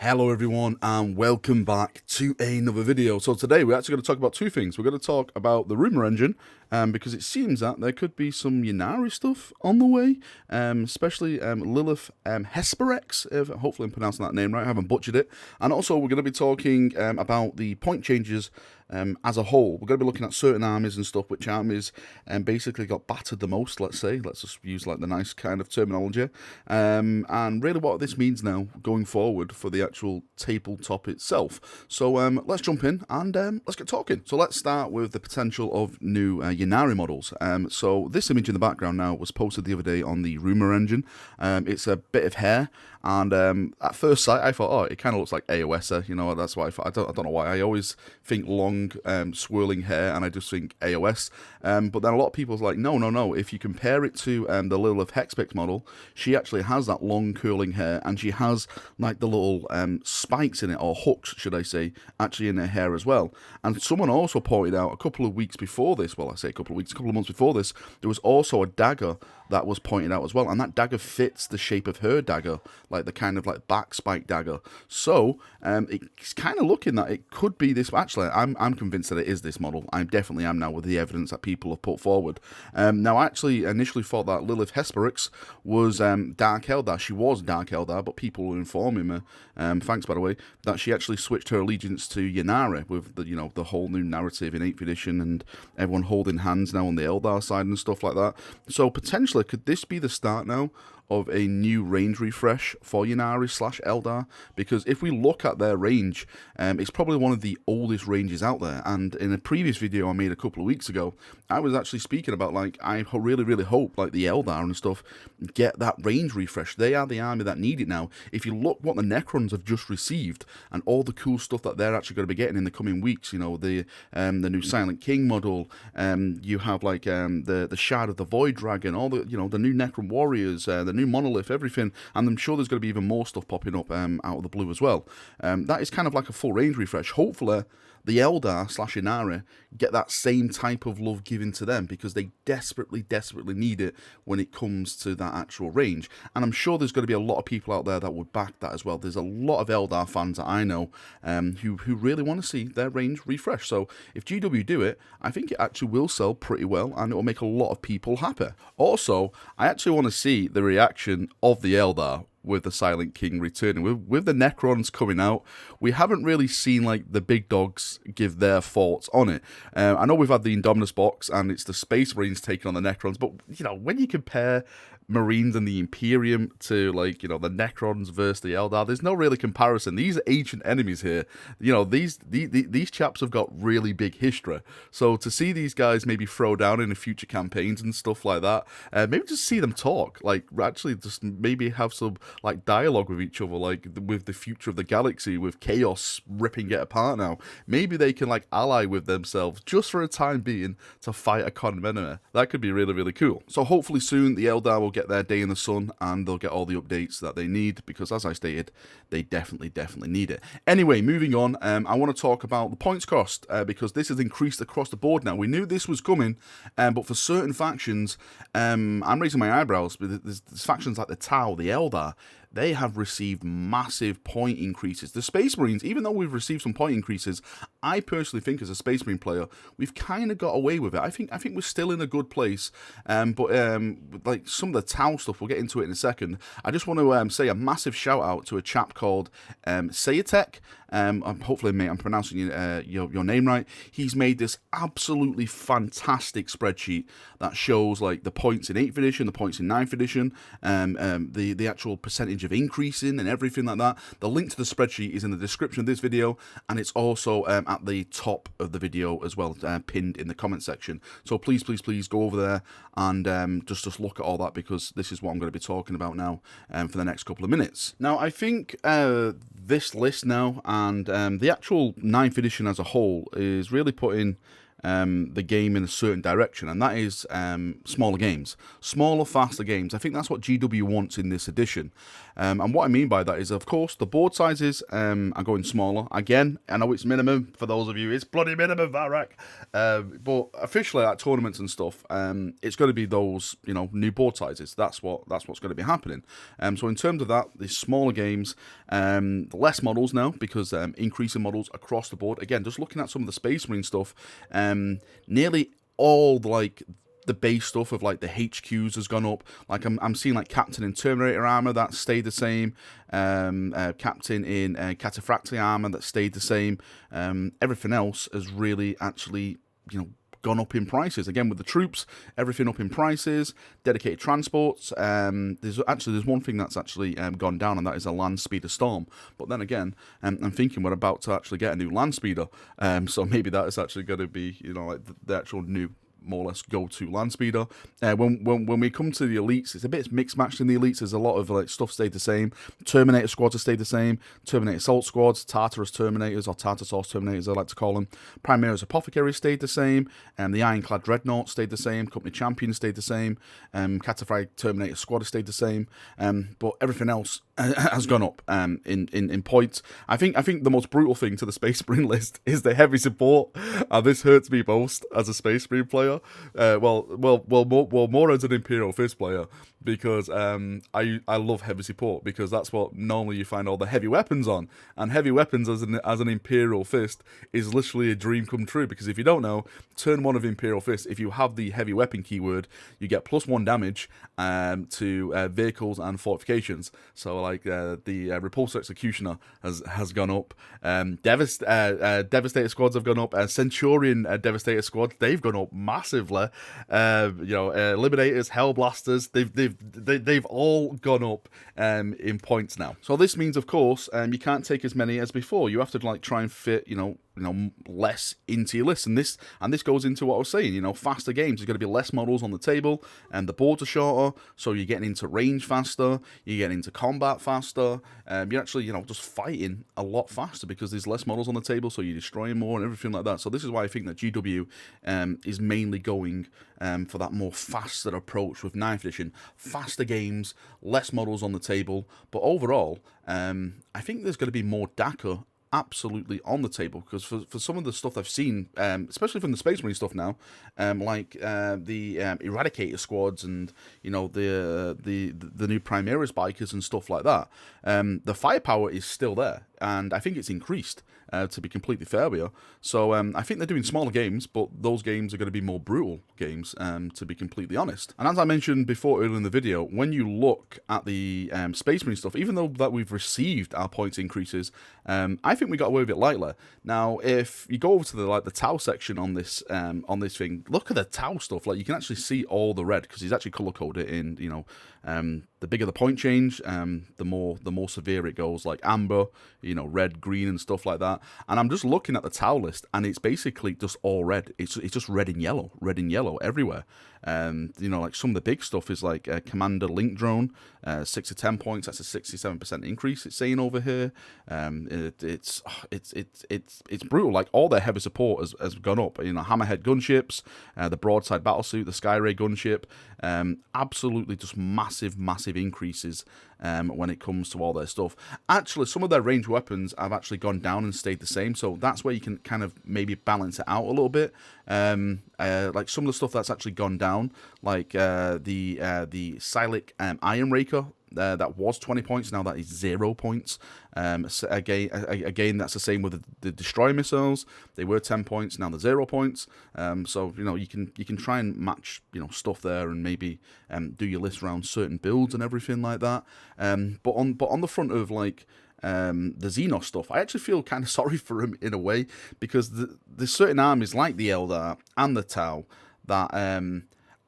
Hello everyone and welcome back to another video. So today we're actually going to talk about two things. We're going to talk about the rumour engine because it seems that there could be some Ynnari stuff on the way, especially Lelith Hesperax, hopefully I'm pronouncing that name right, I haven't butchered it. And also we're going to be talking about the point changes as a whole. We're going to be looking at certain armies and stuff, which armies basically got battered the most, let's say. Let's just use like the nice kind of terminology. And really what this means now going forward for the actual tabletop itself. So let's jump in and let's get talking. So let's start with the potential of new Ynnari models. So this image in the background now was posted the other day on the rumour engine. It's a bit of hair, and at first sight I thought, oh, it kind of looks like AOS, you know, that's why I thought. I don't know why, I always think long swirling hair and I just think AOS, but then a lot of people are like, no, if you compare it to the Lelith Hesperax model, she actually has that long curling hair, and she has like the little spikes in it, or hooks should I say, actually in her hair as well. And someone also pointed out a couple of weeks before this, well I say a couple of months before this, there was also a dagger that was pointed out as well, and that dagger fits the shape of her dagger, like the kind of like back spike dagger. So it's kind of looking that it could be this. Actually, I'm convinced that it is this model. I definitely am now with the evidence that people have put forward. Now, I actually initially thought that Lelith Hesperax was Dark Eldar. She was Dark Eldar, but people were informing me, thanks by the way, that she actually switched her allegiance to Ynnari with the, you know, the whole new narrative in 8th edition and everyone holding hands now on the Eldar side and stuff like that. So potentially, could this be the start now of a new range refresh for Ynnari / Eldar? Because if we look at their range, it's probably one of the oldest ranges out there. And in a previous video I made a couple of weeks ago, I was actually speaking about, like, I really hope like the Eldar and stuff get that range refresh. They are the army that need it now. If you look what the Necrons have just received and all the cool stuff that they're actually going to be getting in the coming weeks, you know, the new Silent King model, you have like the Shard of the Void Dragon, all the, you know, the new Necron Warriors, the new Monolith, everything, and I'm sure there's going to be even more stuff popping up out of the blue as well. That is kind of like a full range refresh. Hopefully the Eldar / Ynnari get that same type of love given to them, because they desperately need it when it comes to that actual range. And I'm sure there's going to be a lot of people out there that would back that as well. There's a lot of Eldar fans that I know who really want to see their range refresh. So if GW do it, I think it actually will sell pretty well, and it will make a lot of people happy. Also, I actually want to see the reaction of the Eldar with the Silent King returning. With the Necrons coming out, we haven't really seen like the big dogs give their thoughts on it. I know we've had the Indominus box and it's the Space Marines taking on the Necrons, but you know, when you compare Marines and the Imperium to, like, you know, the Necrons versus the Eldar, there's no really comparison. These are ancient enemies here. You know, these chaps have got really big history. So to see these guys maybe throw down in the future campaigns and stuff like that, maybe just see them talk, like actually just maybe have some like dialogue with each other, like with the future of the galaxy, with chaos ripping it apart now. Maybe they can like ally with themselves just for a time being to fight a common enemy. That could be really cool. So hopefully soon the Eldar will get their day in the sun and they'll get all the updates that they need, because as I stated, they definitely need it. Anyway, moving on, I want to talk about the points cost, because this has increased across the board now. We knew this was coming, but for certain factions, I'm raising my eyebrows, but there's factions like the Tau, the Eldar, they have received massive point increases. The Space Marines, even though we've received some point increases, I personally think as a Space Marine player, we've kind of got away with it. I think we're still in a good place, but like some of the Tau stuff, we'll get into it in a second. I just want to say a massive shout out to a chap called Saiek. Hopefully, mate, I'm pronouncing your name right. He's made this absolutely fantastic spreadsheet that shows like the points in 8th edition, the points in 9th edition, the actual percentage of increasing and everything like that. The link to the spreadsheet is in the description of this video, and it's also at the top of the video as well, pinned in the comment section. So please go over there and just look at all that, because this is what I'm going to be talking about now for the next couple of minutes. Now, I think this list now and the actual 9th edition as a whole is really putting the game in a certain direction, and that is smaller games, smaller, faster games. I think that's what GW wants in this edition. And what I mean by that is, of course, the board sizes are going smaller. Again, I know it's minimum for those of you. It's bloody minimum, Valrak. But officially, at tournaments and stuff, it's going to be those, new board sizes. That's what's going to be happening. So in terms of that, the smaller games, less models now, because increasing models across the board. Again, just looking at some of the Space Marine stuff, nearly all the base stuff of the HQs has gone up. I'm seeing Captain in Terminator armor that stayed the same, Captain in Cataphractii armor that stayed the same. Everything else has really actually gone up in prices. Again, with the troops, everything up in prices. Dedicated transports. There's one thing that's actually gone down, and that is a land speeder Storm. But then again, I'm thinking we're about to actually get a new land speeder. So maybe that is actually going to be the actual new, more or less, go-to land speeder. When we come to the elites, it's a bit mixed matched in the elites. There's a lot of stuff stayed the same. Terminator squads have stayed the same. Terminator assault squads, Tartarus Terminators, or Tartarus Terminators, I like to call them. Primaris Apothecary stayed the same. The Ironclad Dreadnought stayed the same. Company Champion stayed the same. Cataphractii Terminator squad has stayed the same. But everything else has gone up in points. I think the most brutal thing to the Space Marine list is the heavy support. This hurts me most as a Space Marine player. More as an Imperial Fist player, because I love heavy support, because that's what normally you find all the heavy weapons on, and heavy weapons as an Imperial Fist is literally a dream come true. Because if you don't know, turn 1 of Imperial Fist, if you have the heavy weapon keyword, you get +1 damage to vehicles and fortifications. So the Repulsor Executioner has gone up. Devastator squads have gone up. Centurion Devastator squads, they've gone up massively. Eliminators, Hellblasters, they've all gone up in points now. So this means, of course, you can't take as many as before. You have to try and fit less into your list, and this goes into what I was saying. Faster games, there's going to be less models on the table, and the boards are shorter, so you're getting into range faster, you're getting into combat faster, you're actually just fighting a lot faster because there's less models on the table, so you're destroying more and everything like that. So this is why I think that GW is mainly going for that more faster approach with 9th edition. Faster games, less models on the table, but overall I think there's going to be more DACA absolutely on the table, because for some of the stuff I've seen, especially from the Space Marine stuff now, the Eradicator squads and the new Primaris bikers and stuff like that, the firepower is still there, and I think it's increased, to be completely fair with you. So I think they're doing smaller games, but those games are going to be more brutal games, to be completely honest. And as I mentioned before earlier in the video, when you look at the Space Marine stuff, even though that we've received our points increases, I think we got away with it lightly. Now, if you go over to the Tau section on this thing, look at the Tau stuff. You can actually see all the red, because he's actually color coded in. The bigger the point change, the more severe it goes. Like amber, red, green, and stuff like that. And I'm just looking at the Tau list, and it's basically just all red. It's just red and yellow everywhere. Some of the big stuff is Commander Link Drone, 6 to 10 points. That's a 67% increase. It's saying over here. It's brutal. All their heavy support has gone up. Hammerhead gunships, the broadside battlesuit, the Skyray gunship. Absolutely just massive increases when it comes to all their stuff. Actually, some of their ranged weapons have actually gone down and stayed the same, so that's where you can kind of maybe balance it out a little bit. Some of the stuff that's actually gone down, the Saiek Iron Raker, that was 20 points, now that is 0 points. Again, that's the same with the destroyer missiles. They were 10 points, now they're 0 points. So you can try and match stuff there, and maybe do your list around certain builds and everything like that. But on the front of the Xenos stuff, I actually feel kind of sorry for him in a way, because there's certain armies like the Eldar and the Tau that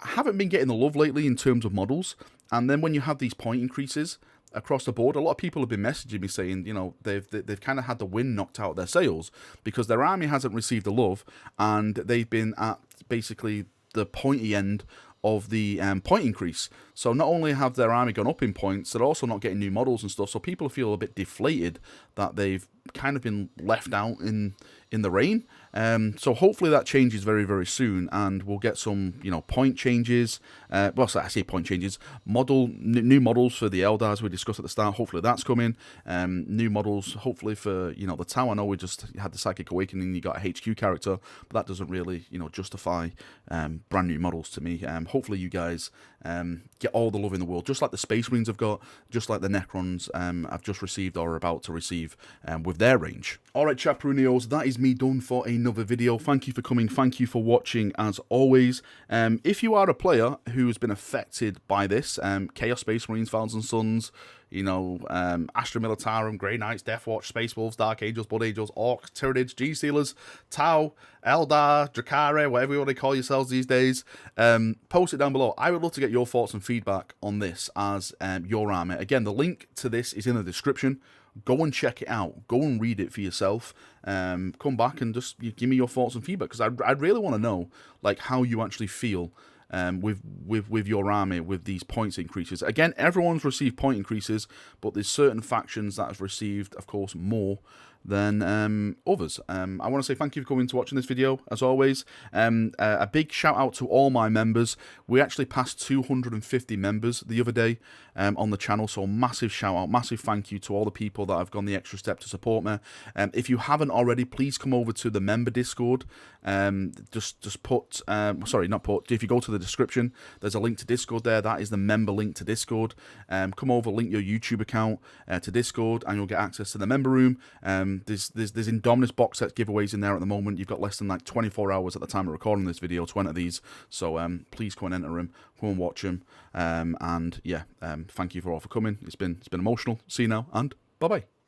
haven't been getting the love lately in terms of models. And then when you have these point increases across the board, a lot of people have been messaging me saying, they've kind of had the wind knocked out of their sails, because their army hasn't received the love, and they've been at basically the pointy end of the point increase. So not only have their army gone up in points, they're also not getting new models and stuff. So people feel a bit deflated that they've kind of been left out in the rain. So hopefully that changes very, very soon, and we'll get some, point changes. Well, I say point changes. New models for the Eldar, as we discussed at the start. Hopefully that's coming. New models, hopefully for the Tau. I know we just had the Psychic Awakening. You got a HQ character, but that doesn't really justify brand new models to me. Hopefully you guys get all the love in the world, just like the Space Marines have got, just like the Necrons I've just received or are about to receive with their range. Alright, Chaperoonios, that is me done for another video. Thank you for coming, thank you for watching as always. If you are a player who's been affected by this, Chaos Space Marines, Thousand Sons, Astra Militarum, Grey Knights, Death Watch, Space Wolves, Dark Angels, Blood Angels, Orcs, Tyranids, G-Stealers, Tau, Eldar, Drakari, whatever you want to call yourselves these days, post it down below. I would love to get your thoughts and feedback on this as your army. Again, the link to this is in the description. Go and check it out. Go and read it for yourself. Come back and just give me your thoughts and feedback, because I'd really want to know how you actually feel with your army with these points increases. Again, everyone's received point increases, but there's certain factions that have received, of course, more than others. I want to say thank you for coming to watching this video, as always. A big shout out to all my members. We actually passed 250 members the other day on the channel, so massive shout out, massive thank you to all the people that have gone the extra step to support me. If you haven't already, please come over to the member Discord. Just put, sorry, not put, if you go to the description, there's a link to Discord there. That is the member link to Discord. Come over, link your YouTube account to Discord, and you'll get access to the member room. There's Indominus box set giveaways in there at the moment. You've got less than 24 hours at the time of recording this video to enter these, so please come and enter them, come and watch them, and yeah, thank you for all for coming. It's been emotional. See you now, and bye bye.